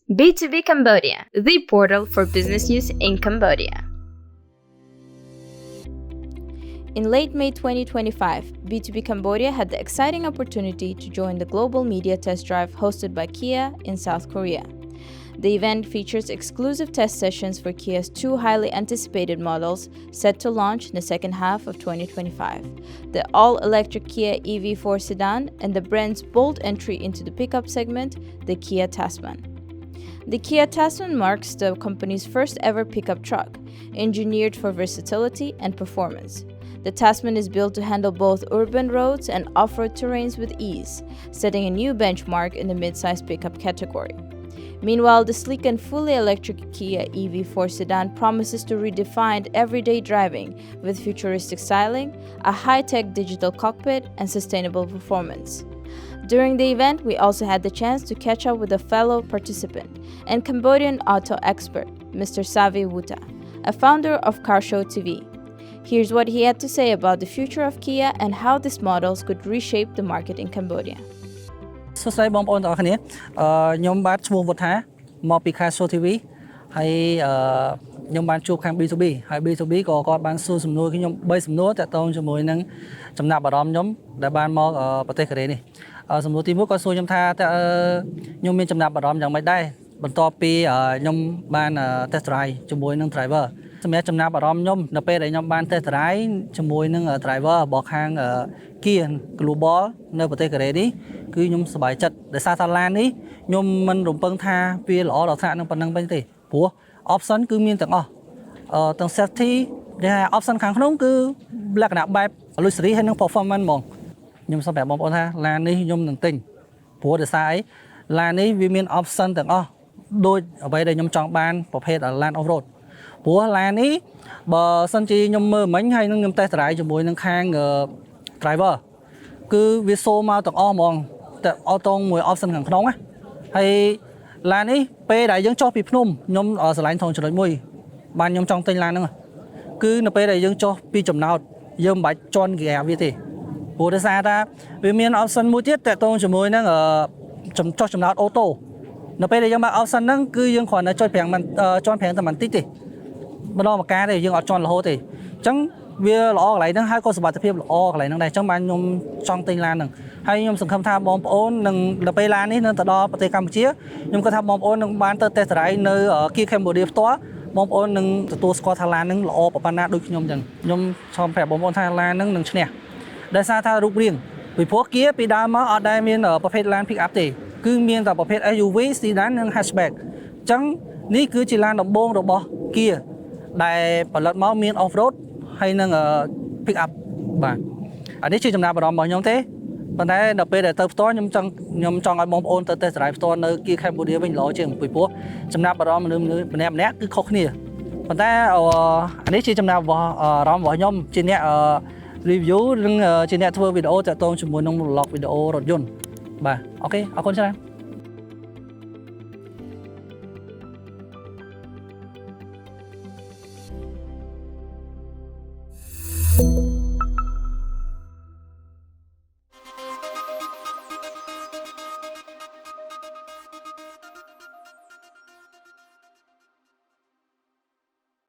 B2B Cambodia, the portal for business use in Cambodia. In late May 2025, B2B Cambodia had the exciting opportunity to join the global media test drive hosted by Kia in South Korea. The event features exclusive test sessions for Kia's two highly anticipated models set to launch in the second half of 2025, the all-electric Kia EV4 sedan and the brand's bold entry into the pickup segment, the Kia Tasman. The Kia Tasman marks the company's first ever pickup truck, engineered for versatility and performance. The Tasman is built to handle both urban roads and off-road terrains with ease, setting a new benchmark in the mid-size pickup category. Meanwhile, the sleek and fully electric Kia EV4 sedan promises to redefine everyday driving with futuristic styling, a high-tech digital cockpit, and sustainable performance. During the event, we also had the chance to catch up with a fellow participant and Cambodian auto expert, Mr. Savi Wuta, a founder of Carshow TV. Here's what he had to say about the future of Kia and how these models could reshape the market in Cambodia. សួស្តីបងប្អូនទាំងអស់គ្នាខ្ញុំបាទឈ្មោះវុធាមកពី Carshow TV ហើយខ្ញុំបានជួបខាង B2B ហើយ B2B ក៏គាត់បានសួរសំណួរខ្ញុំ3សំណួរតាក់ទងជាមួយនឹងចំណាប់អារម្មណ៍ខ្ញុំដែលបានមកប្រទេសកូរ៉េនេះសំណួរទី1គាត់សួរខ្ញុំថាខ្ញុំមានចំណាប់អារម្មណ៍យ៉ាងម៉េចដែរបន្ទាប់ពីខ្ញុំបាន test drive ជាមួយនឹង driver សម្រាប់ចំណាប់អារម្មណ៍ខ្ញុំនៅពេលដែលខ្ញុំបាន test drive ជាមួយនឹង driver របស់ខាង Kia Global នៅប្រទេសកូរ៉េនេះគឺខ្ញុំសប្បាយចិត្តដោយសារថាឡាននេះខ្ញុំមិនរំពឹងថាវាល្អដល់ថ្នាក់នឹងប៉ុណ្្នឹងពេញទេព្រោះ option គឺមានទាំងអស់ទាំង safety ដែល option ខាងក្នុងគឺលក្ខណៈបែប luxury ហើយនិង performance ហ្មងខ្ញុំសូមប្រាប់បងប្អូនថាឡាននេះខ្ញុំនឹងទិញព្រោះដោយសារអីឡាននេះវាមាន option ទាំងអស់ដូចអ្វីដែលខ្ញុំចង់បានប្រភេទ land off road ព្រោះឡាននេះបើសិនជាខ្ញុំមើលមិញហើយនឹងខ្ញុំ test drive ជាមួយនឹងខាង driver គឺវាសូមកទាំងអស់ហ្មងតែអត់តងមួយ option ខាងក្នុងណាហើយឡាននេះពេលដែលយើងចុះពីភ្នំខ្ញុំឆ្លាញ់ថងចំណុចមួយបានខ្ញុំចង់ទិញឡានហ្នឹងគឺនៅពេលដែលយើងចុះពីចំណោតយើងមិនបាច់ជន់ហ្គាវាទេព្រោះដោយសារថាវាមាន option មួយទៀតតាក់ទងជាមួយនឹងចុះចំណោតអូតូនៅពេលដែលយើងបើ option ហ្នឹងគឺយើងគ្រាន់តែចុចប្រាំងជន់ប្រាំងតែបន្តិចទេម្ដងម្កាលទេយើងអត់ជន់រហូតទេអញ្ចឹងវាល្អកន្លែងហ្នឹងហើយក៏សុខភាពល្អកន្លែងហ្នឹងដែរអញ្ចឹងបានខ្ញុំចង់ទិញឡានហ្នឹងហើយខ្ញុំសង្ឃឹមថាបងប្អូននឹងដល់ពេលឡាននេះនឹងទៅដល់ប្រទេសកម្ពុជាខ្ញុំគិតថាបងប្អូននឹងបានទៅ test drive នៅ Kia Cambodia ផ្ទាល់បងប្អូននឹងទទួលស្គាល់ថាឡានហ្នឹងល្អប៉ុណ្ណាដូចខ្ញុំអញ្ចឹងខ្ញុំសូមប្រាប់បងប្អូនថាឡានហ្នឹងនឹងឈ្នះដោយសារថារូបរាងពីព្រោះ Kia ពីដើមមកអត់ដែលមានប្រភេទឡាន pick up ទេគឺមានតែប្រភេទ SUV sedan និង hatchback អញ្ចឹងនេះគឺជាឡានដំបូងរបស់ Kia ដែលផលិតមកមាន off road ហើយនឹង pick up បាទអានេះជាចំណាប់អារម្មណ៍របស់ខ្ញុំទេប៉ុន្តែដល់ពេលដែលទៅផ្ទាល់ខ្ញុំចង់ឲ្យបងប្អូនទៅ test drive ផ្ទាល់នៅ Kia Cambodia វិញល្អជាងពីព្រោះចំណាប់អារម្មណ៍មនុស្សម្នាក់គឺខុសគ្នាប៉ុន្តែអានេះជាចំណាប់អារម្មណ៍របស់ខ្ញុំជាអ្នក review និងជាអ្នកធ្វើវីដេអូតាក់ទងជាមួយនឹង vlog វីដេអូរថយន្តបាទអូខេអរគុណច្រើន